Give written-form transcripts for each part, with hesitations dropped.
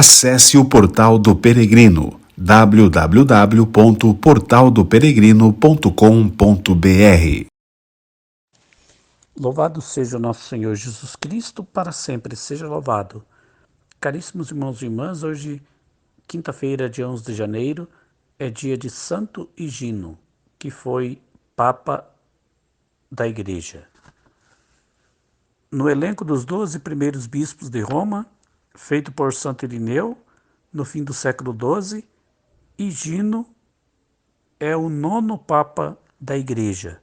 Acesse o Portal do Peregrino, www.portaldoperegrino.com.br. Louvado seja o nosso Senhor Jesus Cristo, para sempre seja louvado. Caríssimos irmãos e irmãs, hoje, quinta-feira, dia 11 de janeiro, é dia de Santo Higino, que foi Papa da Igreja. No elenco dos 12 primeiros bispos de Roma, feito por Santo Irineu, no fim do século XII, Higino é o 9º Papa da Igreja,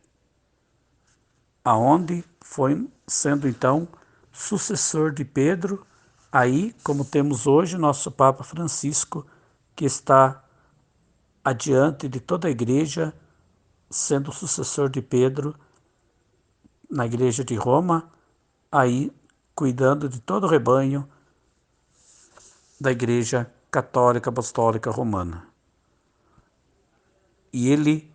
aonde foi sendo então sucessor de Pedro, aí como temos hoje nosso Papa Francisco, que está adiante de toda a Igreja, sendo sucessor de Pedro na Igreja de Roma, aí cuidando de todo o rebanho da Igreja Católica Apostólica Romana. E ele,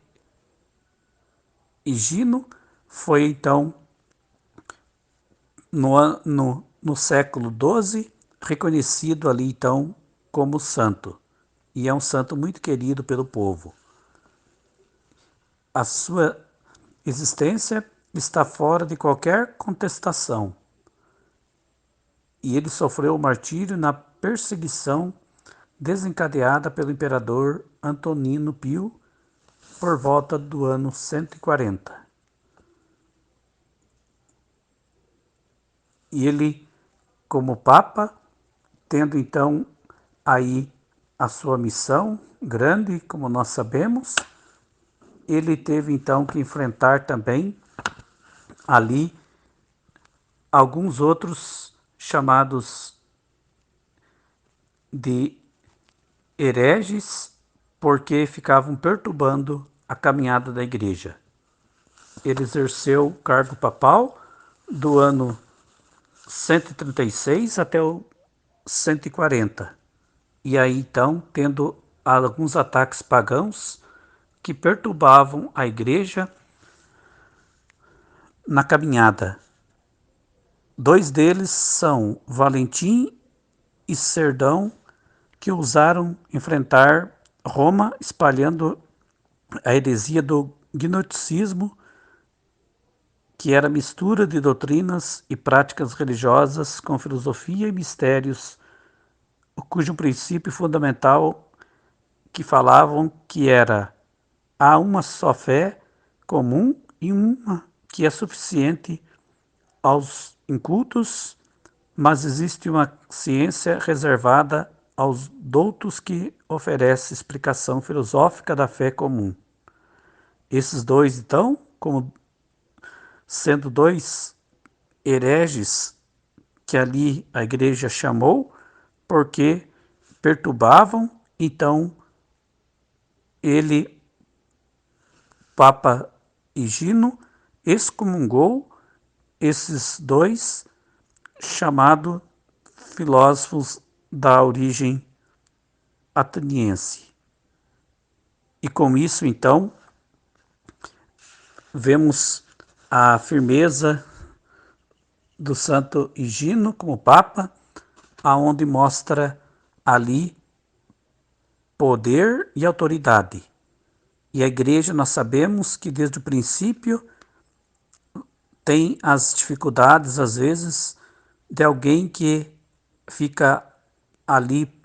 Higino, foi então no século XII reconhecido ali então como santo, e é um santo muito querido pelo povo. A sua existência está fora de qualquer contestação, e ele sofreu o martírio na perseguição desencadeada pelo imperador Antonino Pio por volta do ano 140. E ele, como Papa, tendo então aí a sua missão grande, como nós sabemos, ele teve então que enfrentar também ali alguns outros chamados de hereges, porque ficavam perturbando a caminhada da igreja. Ele exerceu o cargo papal do ano 136 até o 140. E aí então, tendo alguns ataques pagãos que perturbavam a igreja na caminhada. Dois deles são Valentim e Serdão, que ousaram enfrentar Roma, espalhando a heresia do gnosticismo, que era mistura de doutrinas e práticas religiosas com filosofia e mistérios, cujo princípio fundamental que falavam que era há uma só fé comum e uma que é suficiente aos incultos, mas existe uma ciência reservada aos doutos que oferece explicação filosófica da fé comum. Esses dois, então, como sendo dois hereges que ali a igreja chamou, porque perturbavam, então ele, Papa Higino, excomungou esses dois chamados filósofos da origem ateniense. E com isso, então, vemos a firmeza do Santo Higino como Papa, aonde mostra ali poder e autoridade. E a igreja, nós sabemos que desde o princípio tem as dificuldades, às vezes, de alguém que fica ali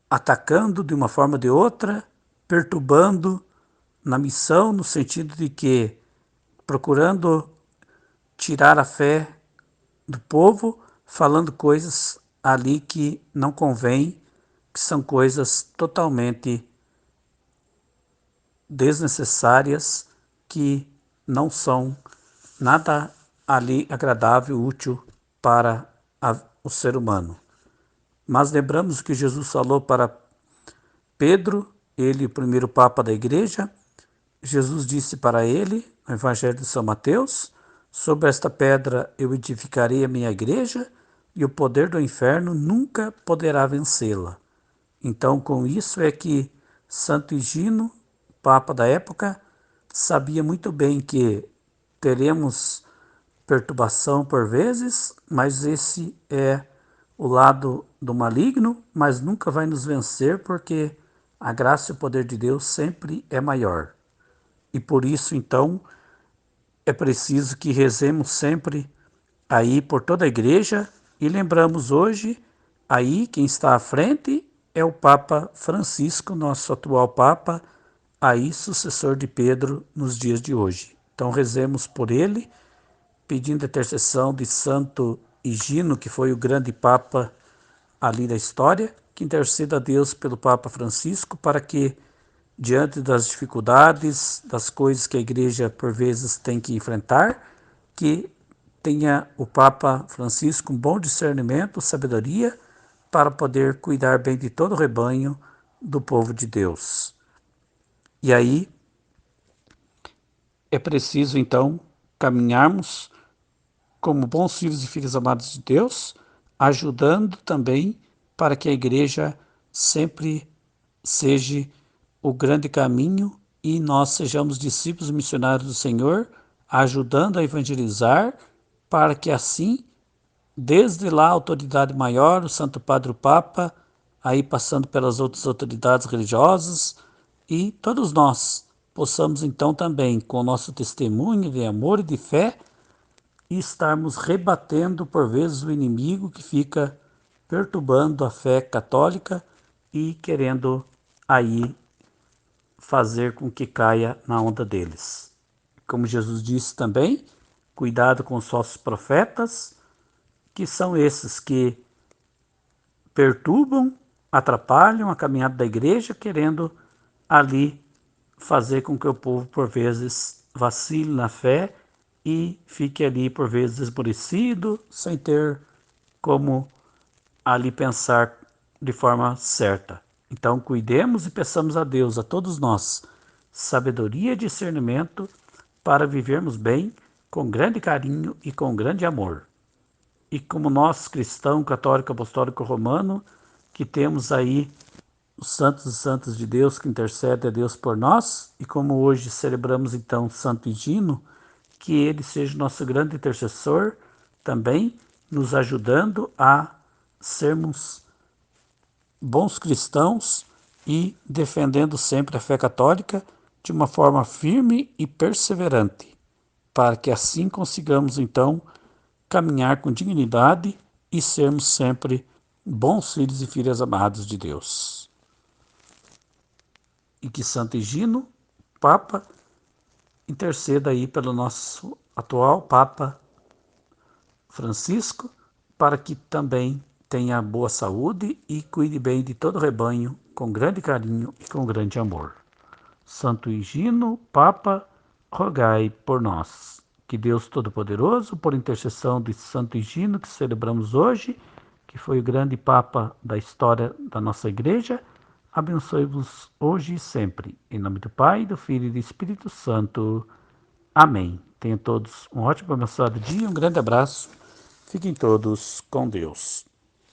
atacando de uma forma ou de outra, perturbando na missão, no sentido de que procurando tirar a fé do povo, falando coisas ali que não convém, que são coisas totalmente desnecessárias, que não são nada ali agradável, útil para o ser humano. Mas lembramos que Jesus falou para Pedro, ele o primeiro Papa da Igreja. Jesus disse para ele, no Evangelho de São Mateus, sobre esta pedra eu edificarei a minha igreja e o poder do inferno nunca poderá vencê-la. Então, com isso é que Santo Higino, Papa da época, sabia muito bem que teremos perturbação por vezes, mas esse é o lado do maligno, mas nunca vai nos vencer, porque a graça e o poder de Deus sempre é maior. E por isso, então, é preciso que rezemos sempre aí por toda a igreja e lembramos hoje, aí quem está à frente é o Papa Francisco, nosso atual Papa, aí sucessor de Pedro nos dias de hoje. Então rezemos por ele, pedindo a intercessão de Santo Higino, que foi o grande Papa ali da história, que interceda a Deus pelo Papa Francisco para que, diante das dificuldades, das coisas que a igreja por vezes tem que enfrentar, que tenha o Papa Francisco um bom discernimento, sabedoria, para poder cuidar bem de todo o rebanho do povo de Deus. E aí é preciso então caminharmos como bons filhos e filhas amados de Deus, ajudando também para que a igreja sempre seja o grande caminho e nós sejamos discípulos missionários do Senhor, ajudando a evangelizar, para que assim, desde lá a autoridade maior, o Santo Padre o Papa, aí passando pelas outras autoridades religiosas, e todos nós possamos então também, com o nosso testemunho de amor e de fé, e estarmos rebatendo por vezes o inimigo que fica perturbando a fé católica e querendo aí fazer com que caia na onda deles. Como Jesus disse também, cuidado com os falsos profetas, que são esses que perturbam, atrapalham a caminhada da igreja, querendo ali fazer com que o povo por vezes vacile na fé e fique ali por vezes esmorecido, sem ter como ali pensar de forma certa. Então cuidemos e peçamos a Deus, a todos nós, sabedoria e discernimento para vivermos bem, com grande carinho e com grande amor. E como nós, cristão, católico, apostólico, romano, que temos aí os santos e santas de Deus que intercedem a Deus por nós, e como hoje celebramos então Santo Higino, que ele seja nosso grande intercessor também, nos ajudando a sermos bons cristãos e defendendo sempre a fé católica de uma forma firme e perseverante, para que assim consigamos então caminhar com dignidade e sermos sempre bons filhos e filhas amados de Deus. E que Santo Higino, Papa, interceda aí pelo nosso atual Papa Francisco, para que também tenha boa saúde e cuide bem de todo o rebanho, com grande carinho e com grande amor. Santo Higino, Papa, rogai por nós. Que Deus Todo-Poderoso, por intercessão de Santo Higino, que celebramos hoje, que foi o grande Papa da história da nossa Igreja, abençoe-vos hoje e sempre. Em nome do Pai, do Filho e do Espírito Santo. Amém. Tenham todos um ótimo e abençoado dia, um grande abraço. Fiquem todos com Deus.